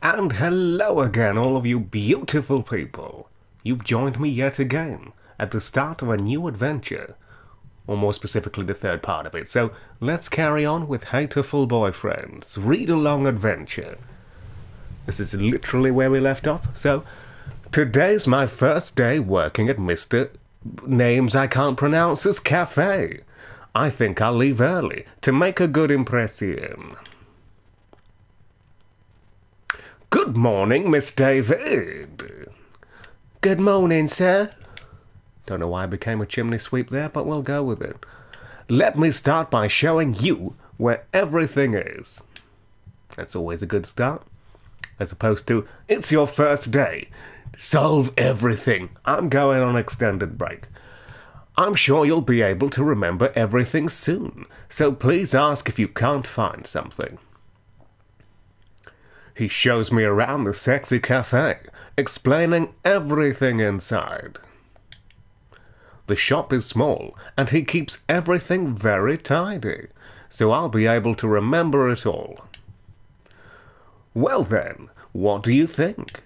And hello again, all of you beautiful people. You've joined me yet again at the start of a new adventure, or more specifically the third part of it. So let's carry on with Hatoful Boyfriend's read-along adventure. This is literally where we left off. So today's my first day working at Mr. Names I Can't Pronounce's cafe. I think I'll leave early to make a good impression. Good morning, Miss David. Good morning, sir. Don't know why I became a chimney sweep there, but we'll go with it. Let me start by showing you where everything is. That's always a good start. As opposed to, it's your first day. Solve everything. I'm going on extended break. I'm sure you'll be able to remember everything soon, so please ask if you can't find something. He shows me around the sexy cafe, explaining everything inside. The shop is small, and he keeps everything very tidy, so I'll be able to remember it all. Well then, what do you think?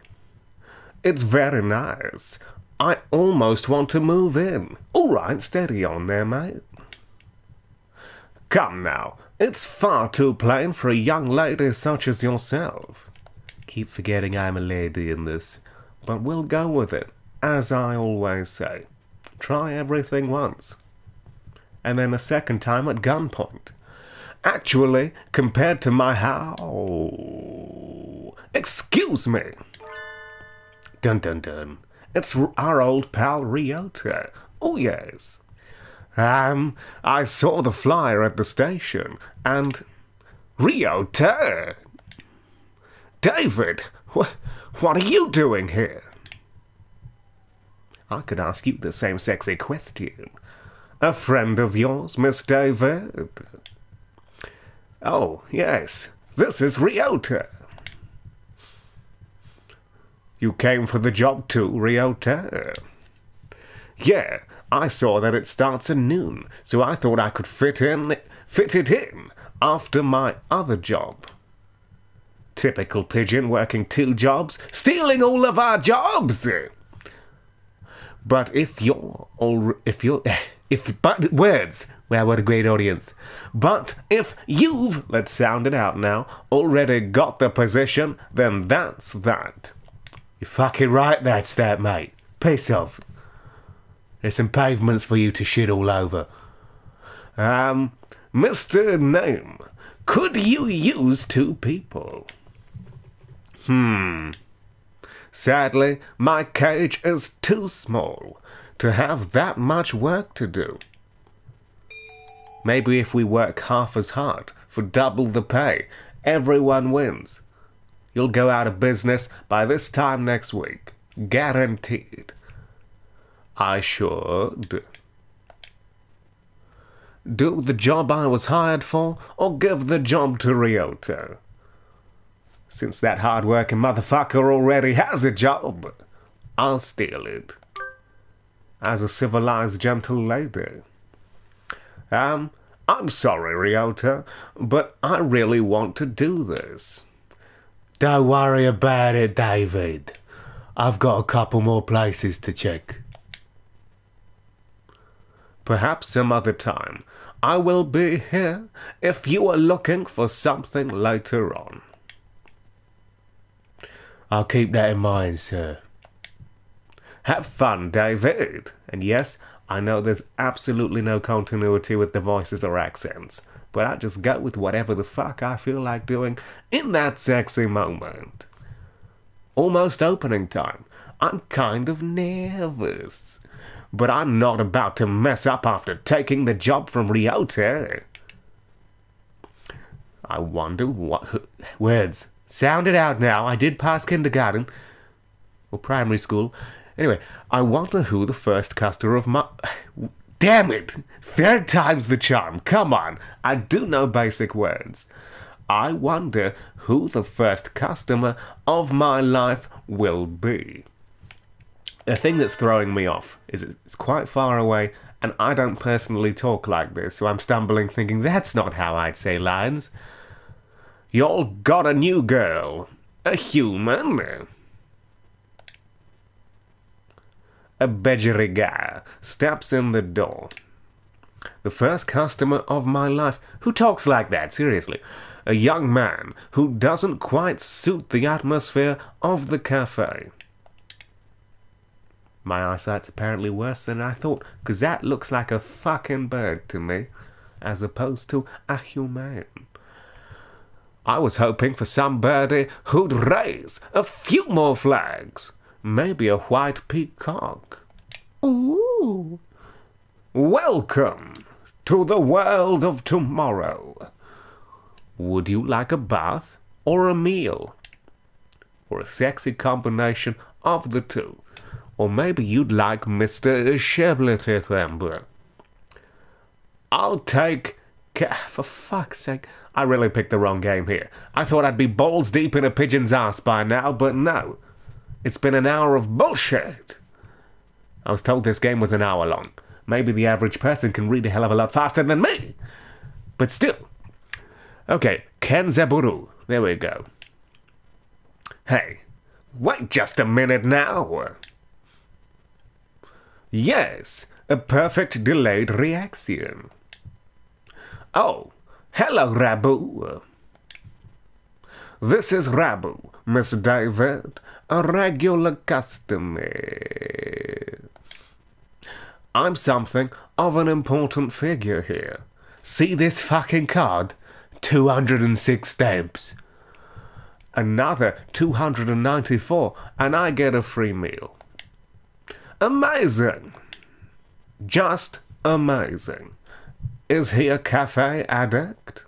It's very nice. I almost want to move in. All right, steady on there, mate. Come now, it's far too plain for a young lady such as yourself. Keep forgetting I'm a lady in this, but we'll go with it, as I always say. Try everything once, and then a second time at gunpoint. Actually, compared to my Excuse me! Dun dun dun. It's our old pal Ryota. Oh yes. I saw the flyer at the station, and... Ryota! David, what are you doing here? I could ask you the same sexy question. A friend of yours, Miss David? Oh, yes, this is Ryota. You came for the job too, Ryota? Yeah, I saw that it starts at noon, so I thought I could fit it in after my other job. Typical pigeon working 2 jobs, stealing all of our jobs. But words, wow, what a great audience. But if you've, let's sound it out now, already got the position, then that's that. You're fucking right, that's that, mate. Piss off. There's some pavements for you to shit all over. Mr. Name, could you use 2 people? Sadly, my cage is too small to have that much work to do. Maybe if we work half as hard for double the pay, everyone wins. You'll go out of business by this time next week. Guaranteed. I should do the job I was hired for, or give the job to Ryota? Since that hard-working motherfucker already has a job, I'll steal it. As a civilized gentle lady. I'm sorry, Ryota, but I really want to do this. Don't worry about it, David. I've got a couple more places to check. Perhaps some other time. I will be here if you are looking for something later on. I'll keep that in mind, sir. Have fun, David. And yes, I know there's absolutely no continuity with the voices or accents, but I just go with whatever the fuck I feel like doing in that sexy moment. Almost opening time. I'm kind of nervous, but I'm not about to mess up after taking the job from Ryota. I wonder what... Words. Sound it out now. I did pass kindergarten. Or primary school. Anyway, I wonder who the first customer of my... Damn it! 3rd time's the charm. Come on. I do know basic words. I wonder who the first customer of my life will be. The thing that's throwing me off is it's quite far away, and I don't personally talk like this, so I'm stumbling thinking that's not how I'd say lines. Y'all got a new girl. A human? A bedgerigar steps in the door. The first customer of my life. Who talks like that, seriously? A young man who doesn't quite suit the atmosphere of the cafe. My eyesight's apparently worse than I thought, 'cause that looks like a fucking bird to me, as opposed to a human. I was hoping for somebody who'd raise a few more flags. Maybe a white peacock. Ooh. Welcome to the world of tomorrow. Would you like a bath or a meal? Or a sexy combination of the two? Or maybe you'd like Mr. Shebletember. I'll take... For fuck's sake, I really picked the wrong game here. I thought I'd be balls deep in a pigeon's ass by now, but no. It's been an hour of bullshit. I was told this game was an hour long. Maybe the average person can read a hell of a lot faster than me. But still. Okay, Kenzaburu. There we go. Hey, wait just a minute now. Yes, a perfect delayed reaction. Oh, hello, Rabu. This is Rabu, Miss David, a regular customer. I'm something of an important figure here. See this fucking card? 206 stamps. Another 294, and I get a free meal. Amazing. Just amazing. Is he a cafe addict?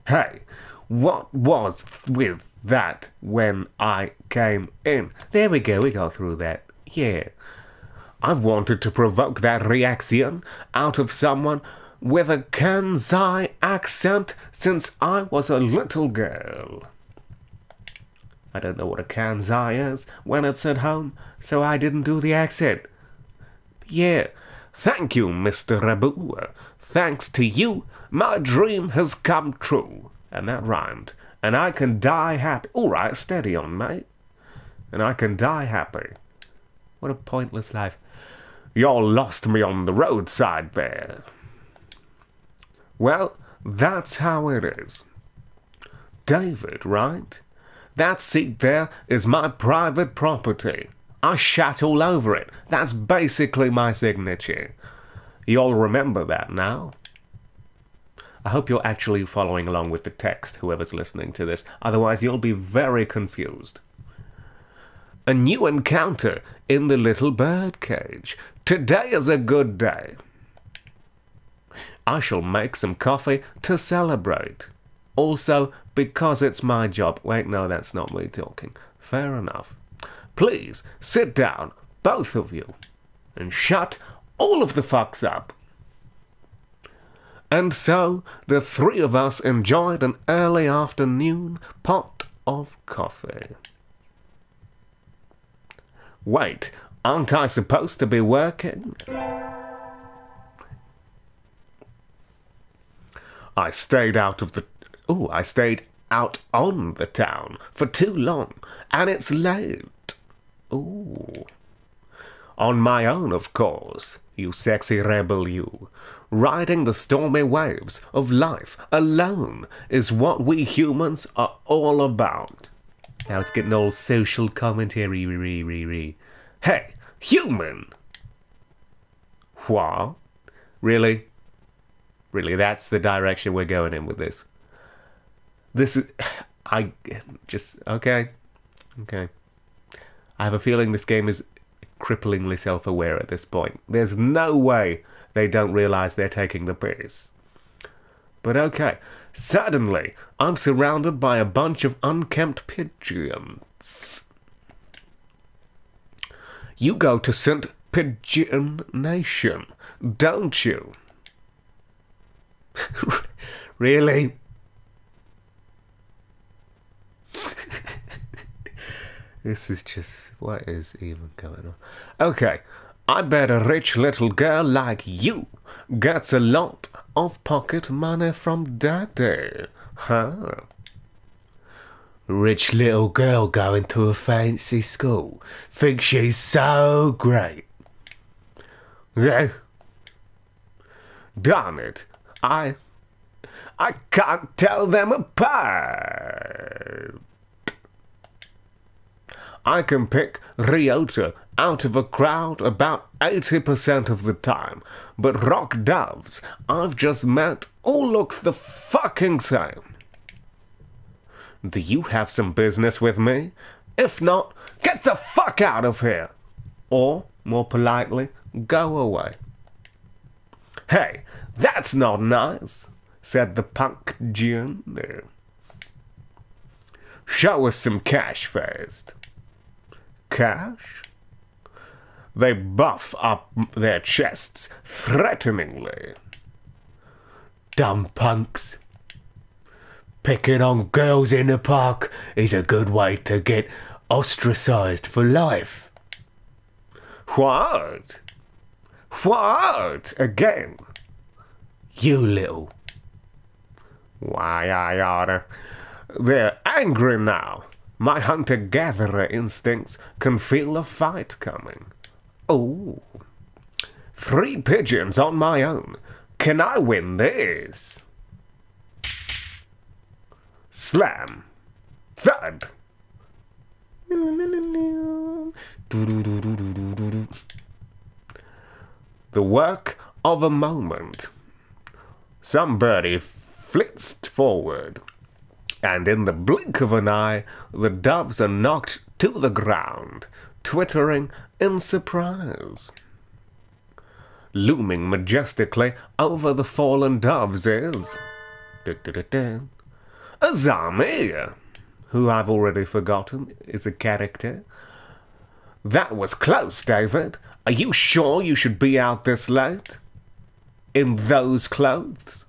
Hey, what was with that when I came in? There we go, we got through that. Yeah. I've wanted to provoke that reaction out of someone with a Kansai accent since I was a little girl. I don't know what a Kansai is when it's at home, so I didn't do the accent. Yeah, thank you, Mr. Rabu. Thanks to you, my dream has come true. And that rhymed. And I can die happy. All right, steady on, mate. And I can die happy. What a pointless life. Y'all lost me on the roadside there. Well, that's how it is. David, right? That seat there is my private property. I shat all over it. That's basically my signature. You all remember that now? I hope you're actually following along with the text, whoever's listening to this. Otherwise, you'll be very confused. A new encounter in the little bird cage. Today is a good day. I shall make some coffee to celebrate. Also, because it's my job. Wait, no, that's not me talking. Fair enough. Please, sit down, both of you, and shut all of the fucks up. And so, the three of us enjoyed an early afternoon pot of coffee. Wait, aren't I supposed to be working? I stayed out on the town for too long, and it's late. Ooh. On my own, of course, you sexy rebel you. Riding the stormy waves of life alone is what we humans are all about. Now it's getting all social commentary. Hey, human! What? Really? Really, that's the direction we're going in with this. This is... Okay. I have a feeling this game is cripplingly self-aware at this point. There's no way they don't realize they're taking the piss. But okay. Suddenly, I'm surrounded by a bunch of unkempt pigeons. You go to St. Pigeon Nation, don't you? Really? This is just... what is even going on? Okay, I bet a rich little girl like you gets a lot of pocket money from daddy. Huh? Rich little girl going to a fancy school. Thinks she's so great. Yeah. Darn it. I can't tell them apart. I can pick Ryota out of a crowd about 80% of the time, but rock doves I've just met all look the fucking same. Do you have some business with me? If not, get the fuck out of here. Or, more politely, go away. Hey, that's not nice, said the punk June. Show us some cash first. Cash? They buff up their chests threateningly. Dumb punks. Picking on girls in the park is a good way to get ostracized for life. What? What? Again? You little. Why, I oughta. They're angry now. My hunter-gatherer instincts can feel a fight coming. Oh. 3 pigeons on my own. Can I win this? Slam. Thud. The work of a moment. Somebody flits forward, and in the blink of an eye, the doves are knocked to the ground, twittering in surprise. Looming majestically over the fallen doves is Azami, who I've already forgotten is a character. That was close, David. Are you sure you should be out this late? In those clothes?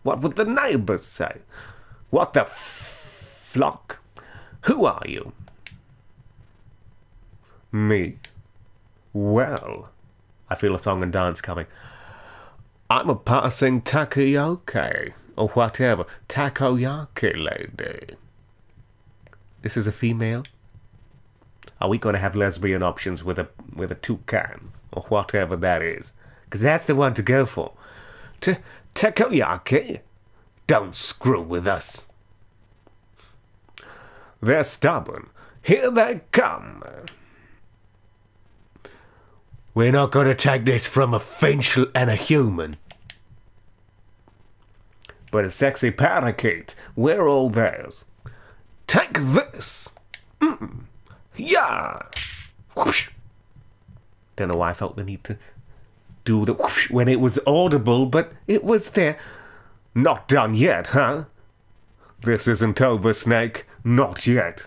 What would the neighbors say? What the flock? Who are you? Me? Well, I feel a song and dance coming. I'm a passing takoyaki, or whatever, takoyaki lady. This is a female? Are we going to have lesbian options with a toucan, or whatever that is? Because that's the one to go for. Takoyaki? Don't screw with us. They're stubborn. Here they come. We're not going to take this from a finch and a human. But a sexy parakeet, we're all theirs. Take this. Yeah. Whoosh. Don't know why I felt the need to do the whoosh when it was audible, but it was there. Not done yet, huh? This isn't over, Snake. Not yet.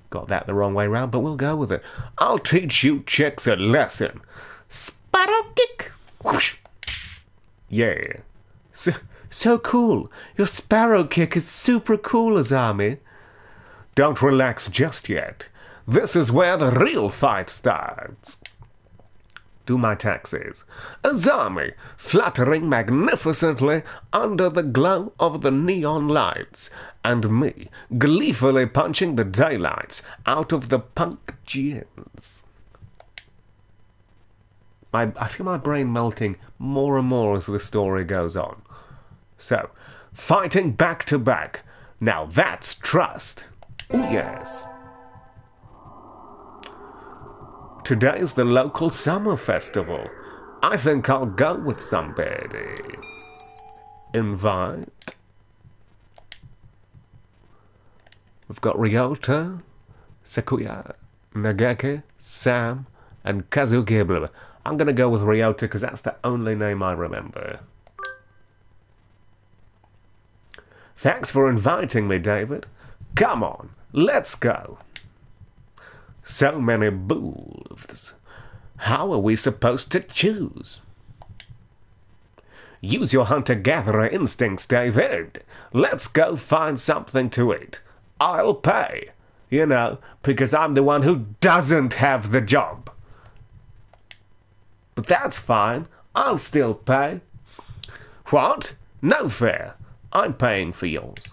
Got that the wrong way round, but we'll go with it. I'll teach you chicks a lesson. Sparrow kick. Whoosh. Yeah. So cool. Your sparrow kick is super cool, Azami. Don't relax just yet. This is where the real fight starts. Do my taxes. Azami, fluttering magnificently under the glow of the neon lights, and me gleefully punching the daylights out of the punk jeans. I feel my brain melting more and more as the story goes on. So, fighting back to back. Now that's trust. Oh yes. Today's the local summer festival. I think I'll go with somebody. Invite. We've got Ryota, Sakuya, Nagaki, Sam, and Kazuki. I'm going to go with Ryota because that's the only name I remember. Thanks for inviting me, David. Come on, let's go. So many booths. How are we supposed to choose? Use your hunter-gatherer instincts, David. Let's go find something to eat. I'll pay. You know, because I'm the one who doesn't have the job. But that's fine. I'll still pay. What? No fair. I'm paying for yours.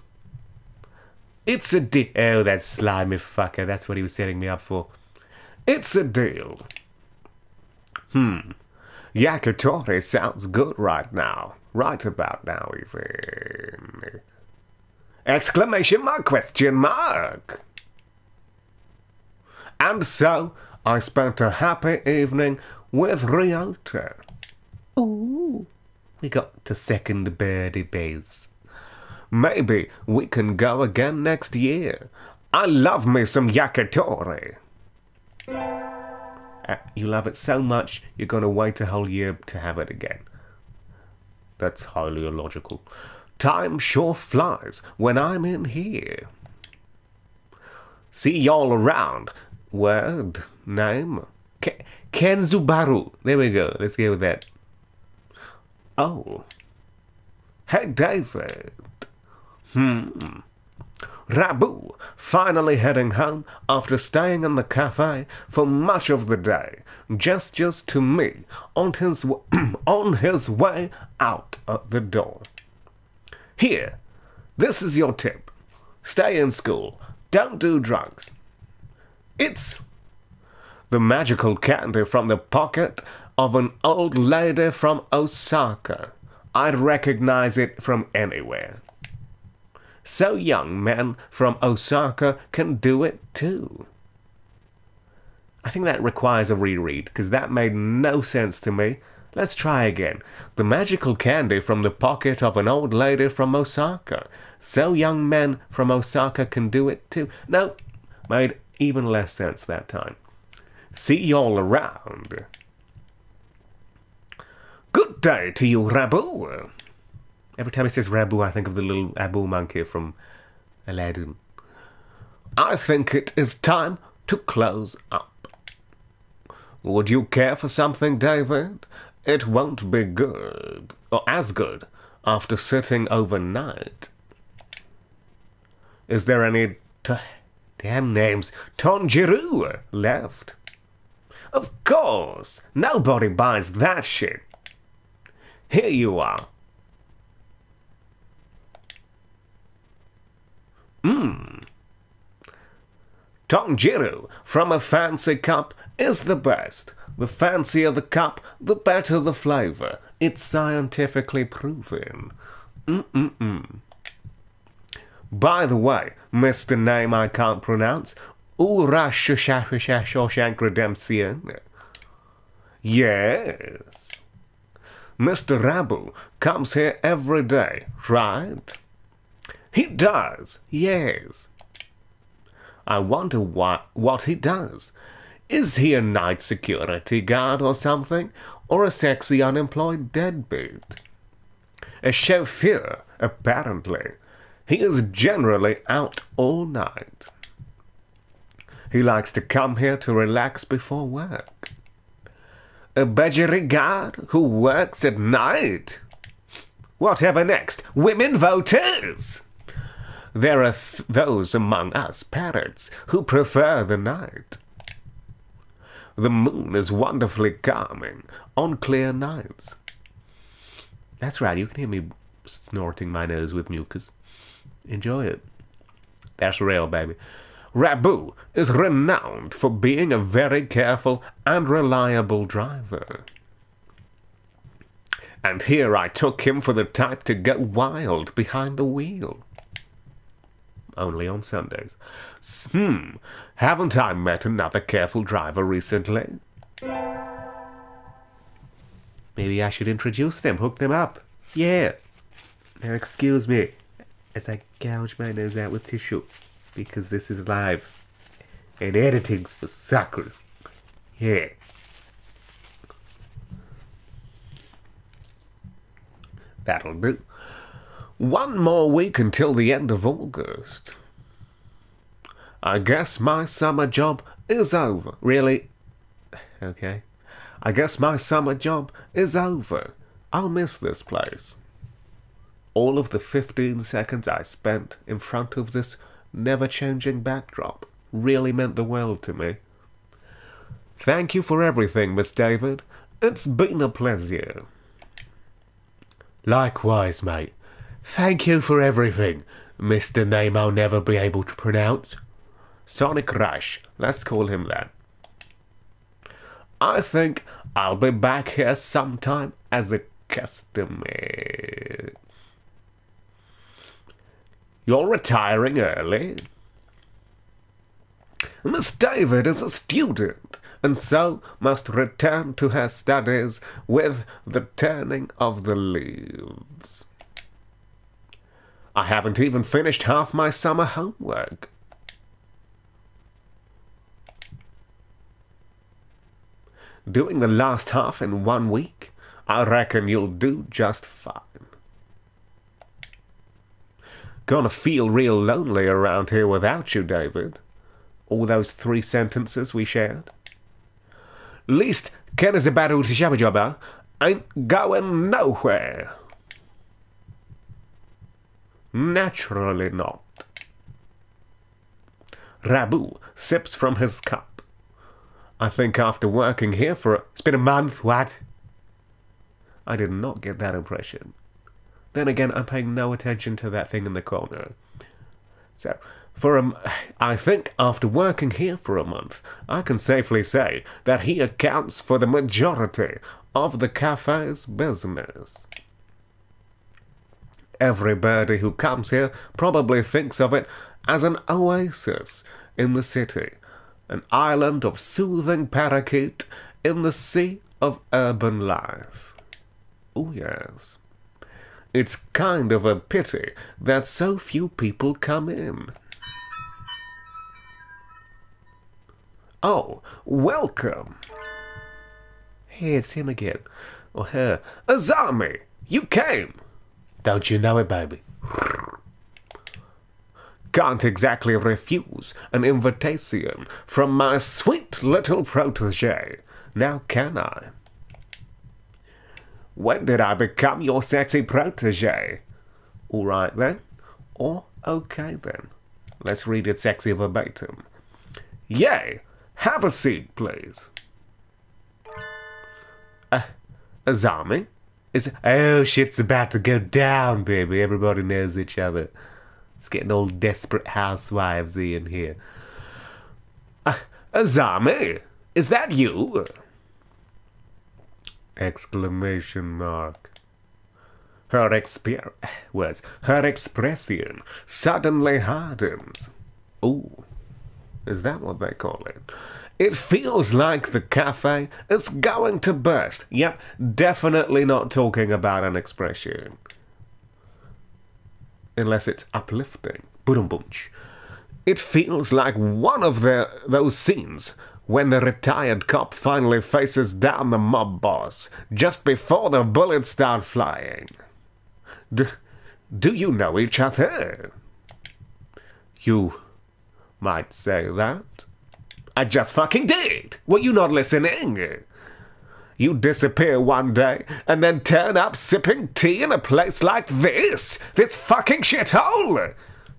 It's a deal. Oh, that slimy fucker. That's what he was setting me up for. It's a deal. Yakitori sounds good right now. Right about now, even. Exclamation mark, question mark. And so, I spent a happy evening with Ryota. Ooh, we got to second birdie base. Maybe we can go again next year. I love me some yakitori. You love it so much, you're going to wait a whole year to have it again. That's highly illogical. Time sure flies when I'm in here. See y'all around. Word, name? Kenzubaru. There we go. Let's go with that. Oh. Hey, David. Rabu, finally heading home after staying in the cafe for much of the day, gestures to me on his way out of the door. Here, this is your tip. Stay in school. Don't do drugs. It's the magical candy from the pocket of an old lady from Osaka. I'd recognize it from anywhere. So young men from Osaka can do it too. I think that requires a reread, because that made no sense to me. Let's try again. The magical candy from the pocket of an old lady from Osaka. So young men from Osaka can do it too. No, made even less sense that time. See y'all around. Good day to you, Rabu. Every time he says Rabu, I think of the little Abu monkey from Aladdin. I think it is time to close up. Would you care for something, David? It won't be good, or as good, after sitting overnight. Is there any damn names Tonjiru left? Of course, nobody buys that shit. Here you are. Tonjiru from a fancy cup is the best. The fancier the cup, the better the flavor. It's scientifically proven. By the way, Mr. Name I can't pronounce, Shawshank Redemption. Yes. Mr. Rabu comes here every day, right? He does, yes. I wonder what he does. Is he a night security guard or something? Or a sexy unemployed deadbeat? A chauffeur, apparently. He is generally out all night. He likes to come here to relax before work. A budgery guard who works at night? Whatever next? Women voters! There are those among us parrots who prefer the night. The moon is wonderfully calming on clear nights. That's right, you can hear me snorting my nose with mucus. Enjoy it. That's real, baby. Rabu is renowned for being a very careful and reliable driver. And here I took him for the type to go wild behind the wheel. Only on Sundays. Haven't I met another careful driver recently? Maybe I should introduce them, hook them up. Yeah. Now excuse me as I gouge my nose out with tissue, because this is live. And editing's for suckers. Yeah. That'll do. One more week until the end of August. I guess my summer job is over. Really? Okay. I guess my summer job is over. I'll miss this place. All of the 15 seconds I spent in front of this never-changing backdrop really meant the world to me. Thank you for everything, Miss David. It's been a pleasure. Likewise, mate. Thank you for everything, Mr. Name I'll never be able to pronounce. Sonic Rush, let's call him that. I think I'll be back here sometime as a customer. You're retiring early? Miss David is a student, and so must return to her studies with the turning of the leaves. I haven't even finished half my summer homework. Doing the last half in 1 week? I reckon you'll do just fine. Gonna feel real lonely around here without you, David. All those 3 sentences we shared. Least Ken is about to shabba jabba ain't going nowhere. Naturally not. Rabu sips from his cup. I think after working here it's been a month, what? I did not get that impression. Then again, I'm paying no attention to that thing in the corner. So, I think after working here for a month, I can safely say that he accounts for the majority of the cafe's business. Everybody who comes here probably thinks of it as an oasis in the city, an island of soothing parakeet in the sea of urban life. Oh yes. It's kind of a pity that so few people come in. Oh, welcome. Hey, it's him again. Or her. Azami, you came. Don't you know it, baby? Can't exactly refuse an invitation from my sweet little protege, now can I? When did I become your sexy protege? All right then, or okay then. Let's read it sexy verbatim. Yay! Have a seat, please. Azami? Oh, shit's about to go down, baby. Everybody knows each other. It's getting all desperate housewives-y in here. Azami? Is that you? Exclamation mark. Her expression suddenly hardens. Ooh, is that what they call it? It feels like the cafe is going to burst. Yep, definitely not talking about an expression. Unless it's uplifting. Boom-boom-ch. It feels like one of those scenes when the retired cop finally faces down the mob boss just before the bullets start flying. Do you know each other? You might say that. I just fucking did. Were you not listening? You disappear one day and then turn up sipping tea in a place like this? This fucking shithole!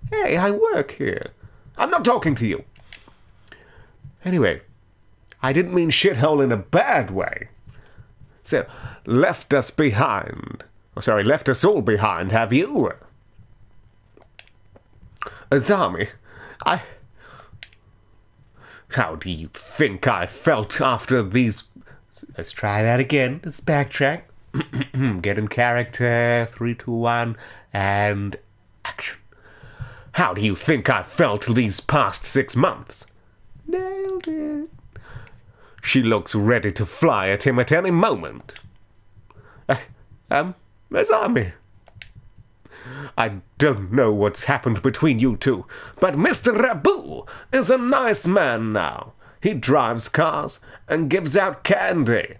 Hey, I work here. I'm not talking to you. Anyway, I didn't mean shithole in a bad way. So, left us all behind, have you? Azami, how do you think I felt after these... Let's try that again. Let's backtrack. Get in character. 3, 2, 1, and action. How do you think I felt these past 6 months? Nailed it. She looks ready to fly at him at any moment. Azami. I don't know what's happened between you two, but Mr. Rabu is a nice man now. He drives cars and gives out candy.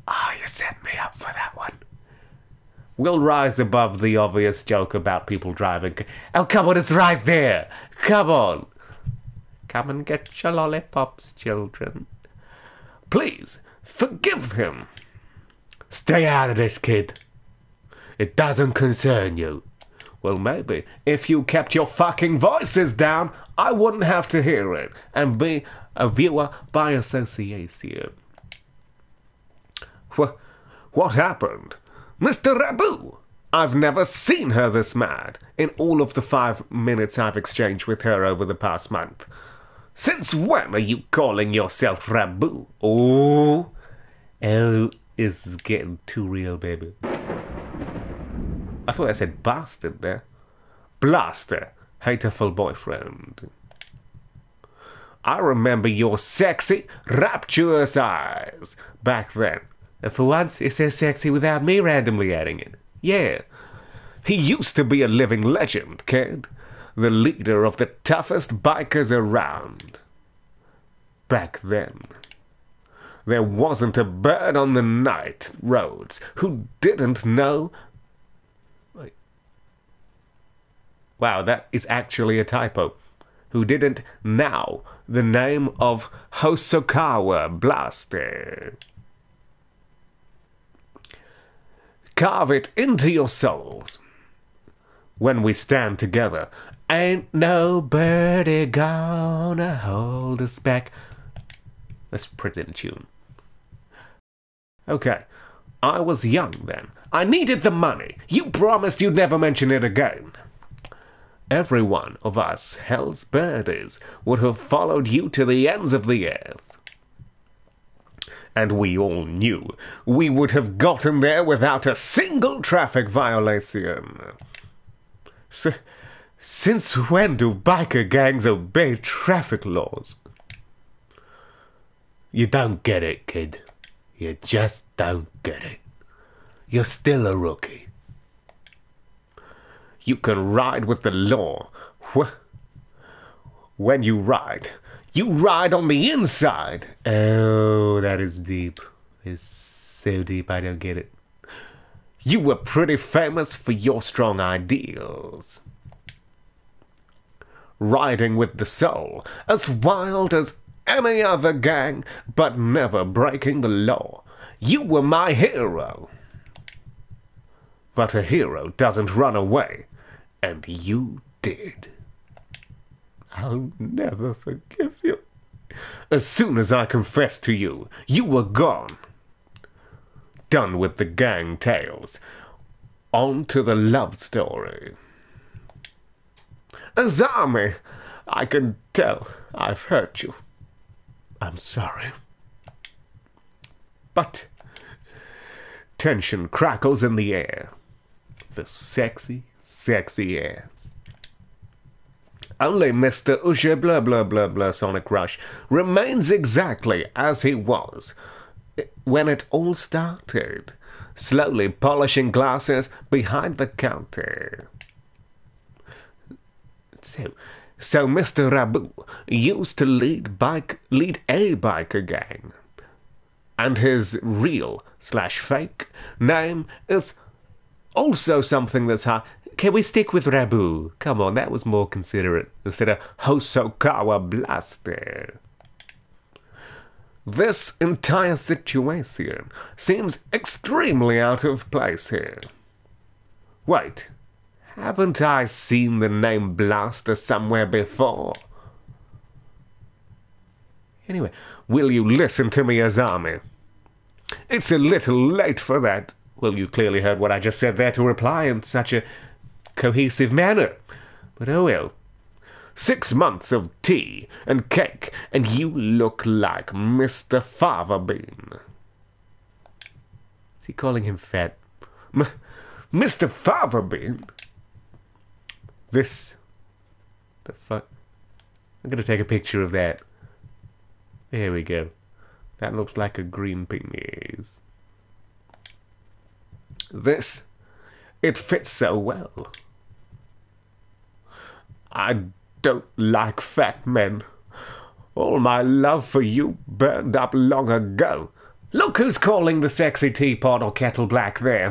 You set me up for that one. We'll rise above the obvious joke about people driving. Oh, come on, it's right there. Come on. Come and get your lollipops, children. Please, forgive him. Stay out of this, kid. It doesn't concern you. Well, maybe if you kept your fucking voices down, I wouldn't have to hear it and be a viewer by association. What happened? Mr. Rabu, I've never seen her this mad in all of the 5 minutes I've exchanged with her over the past month. Since when are you calling yourself Rabu? Oh, it's getting too real, baby. I thought I said bastard there. Blaster, Hatoful Boyfriend. I remember your sexy, rapturous eyes back then. And for once, it's so sexy without me randomly adding it. Yeah. He used to be a living legend, kid. The leader of the toughest bikers around. Back then. There wasn't a bird on the night roads who didn't know... Wow, that is actually a typo. Who didn't know the name of Hosokawa Blaster. Carve it into your souls. When we stand together, ain't nobody gonna hold us back. Let's pretend tune. Okay, I was young then. I needed the money. You promised you'd never mention it again. Every one of us hell's birdies would have followed you to the ends of the earth. And we all knew we would have gotten there without a single traffic violation. Since when do biker gangs obey traffic laws? You don't get it, kid. You just don't get it. You're still a rookie. You can ride with the law. When you ride on the inside. Oh, that is deep. It's so deep I don't get it. You were pretty famous for your strong ideals. Riding with the soul, as wild as any other gang, but never breaking the law. You were my hero. But a hero doesn't run away. And you did. I'll never forgive you. As soon as I confessed to you, you were gone. Done with the gang tales. On to the love story. Azami, I can tell I've hurt you. I'm sorry. But tension crackles in the air. The sexy air. Only Mr. Usher blah blah blah blah Sonic Rush remains exactly as he was when it all started, slowly polishing glasses behind the counter. So Mr. Rabu used to lead a biker gang, and his real/fake name is also something that's hard. Can we stick with Rabu? Come on, that was more considerate instead of Hosokawa Blaster. This entire situation seems extremely out of place here. Wait, haven't I seen the name Blaster somewhere before? Anyway, will you listen to me, Azami? It's a little late for that. Well, you clearly heard what I just said there to reply in such a cohesive manner. But oh well. 6 months of tea and cake, and you look like Mr. Fava Bean. Is he calling him fat? Mr. Fava Bean? This... the fuck? I'm gonna take a picture of that. There we go. That looks like a green penis. This, it fits so well. I don't like fat men. All my love for you burned up long ago. Look who's calling the sexy teapot or kettle black there,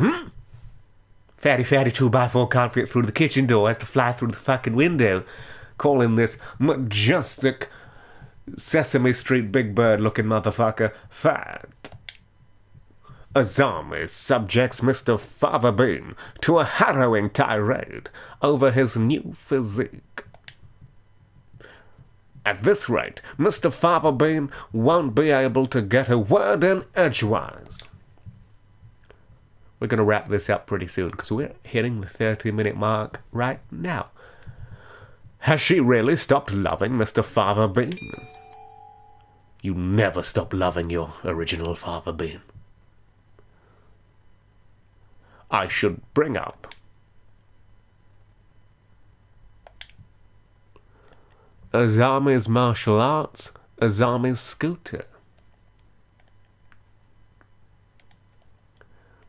Fatty 2x4 can't fit through the kitchen door, has to fly through the fucking window. Calling this majestic Sesame Street Big Bird looking motherfucker fat. Azami subjects Mr. Fava Bean to a harrowing tirade over his new physique. At this rate, Mr. Fava Bean won't be able to get a word in edgewise. we're going to wrap this up pretty soon because we're hitting the 30-minute mark right now. Has she really stopped loving Mr. Father Bean? You never stop loving your original Father Bean. I should bring up Azami's martial arts, Azami's scooter.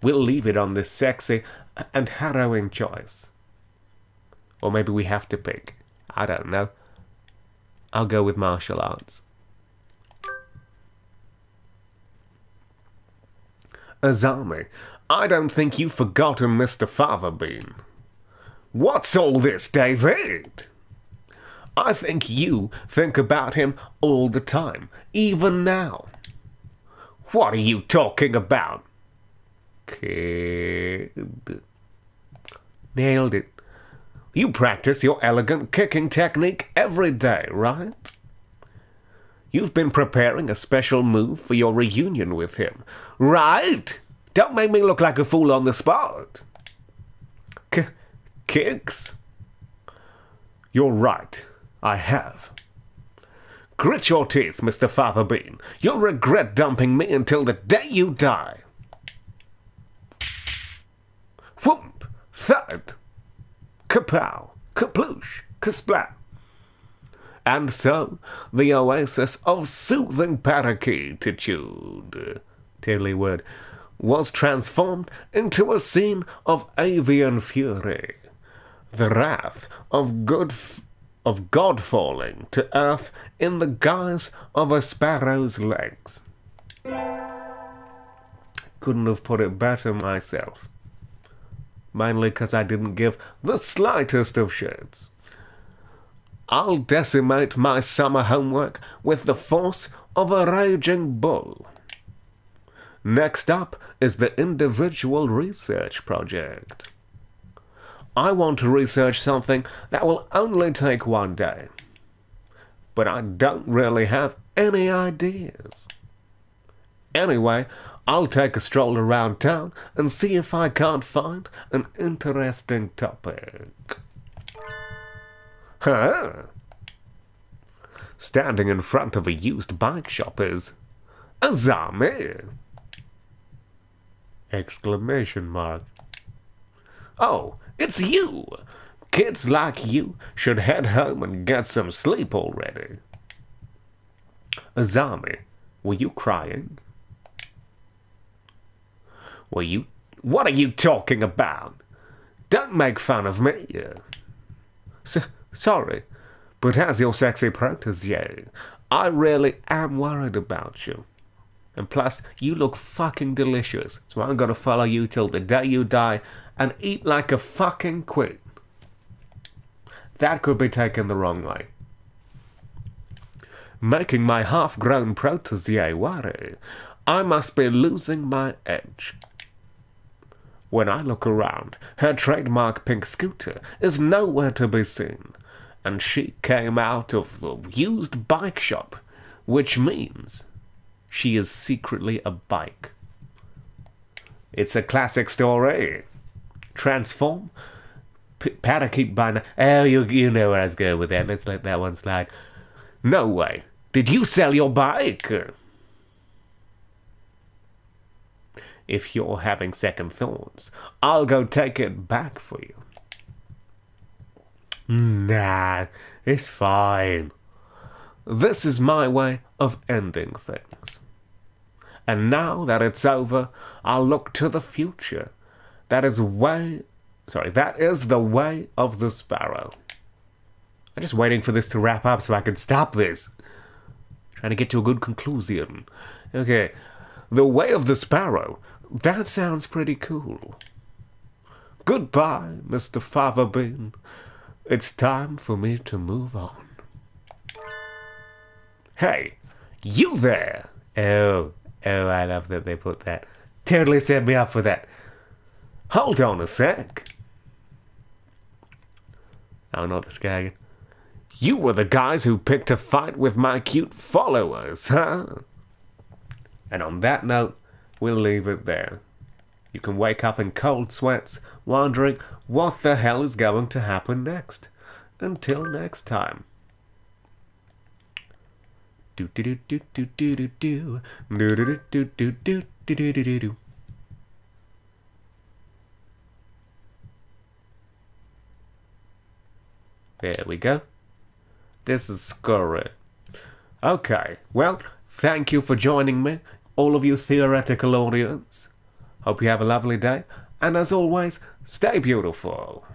We'll leave it on this sexy and harrowing choice. Or maybe we have to pick. I don't know. I'll go with martial arts. Azami, I don't think you've forgotten Mr. Fatherbean. What's all this, David? I think you think about him all the time, even now. What are you talking about? Kid. Nailed it. You practice your elegant kicking technique every day, right? You've been preparing a special move for your reunion with him, right? Don't make me look like a fool on the spot. Kicks? You're right. I have. Grit your teeth, Mr. Fatherbean. You'll regret dumping me until the day you die. Whoop! Thud! Kapow! Kaploosh! Kasplat! And so, the oasis of soothing parakeetitude, Tiddly word, was transformed into a scene of avian fury. The wrath of God falling to earth in the guise of a sparrow's legs. Couldn't have put it better myself. Mainly because I didn't give the slightest of shits. I'll decimate my summer homework with the force of a raging bull. Next up is the individual research project. I want to research something that will only take one day. But I don't really have any ideas. Anyway, I'll take a stroll around town and see if I can't find an interesting topic. Huh? Standing in front of a used bike shop is Azami! Exclamation mark. Oh, it's you! Kids like you should head home and get some sleep already. Azami, were you crying? What are you talking about? Don't make fun of me. Sorry, but as your sexy protege, I really am worried about you. And plus, you look fucking delicious, so I'm gonna follow you till the day you die and eat like a fucking queen. That could be taken the wrong way. Making my half-grown protege worry, I must be losing my edge. When I look around, her trademark pink scooter is nowhere to be seen, and she came out of the used bike shop, which means she is secretly a bike. It's a classic story. Transform, parakeet by night. Oh, you know where I was going with that. Let's let that one slide. No way. Did you sell your bike? If you're having second thoughts, I'll go take it back for you. Nah, it's fine. This is my way of ending things. And now that it's over, I'll look to the future. That is the way of the sparrow. I'm just waiting for this to wrap up so I can stop this. Trying to get to a good conclusion. Okay, the way of the sparrow. That sounds pretty cool. Goodbye, Mr. Fatherbean. It's time for me to move on. Hey, you there! Oh, I love that they put that. Totally set me up for that. Hold on a sec. Oh, not this guy again. You were the guys who picked a fight with my cute followers, huh? And on that note, we'll leave it there. You can wake up in cold sweats, wondering what the hell is going to happen next. Until next time. Do do do do do do do do do do do do do do do. There we go. This is scurry. Okay, well, thank you for joining me, all of you theoretical audience. Hope you have a lovely day, and as always, stay beautiful.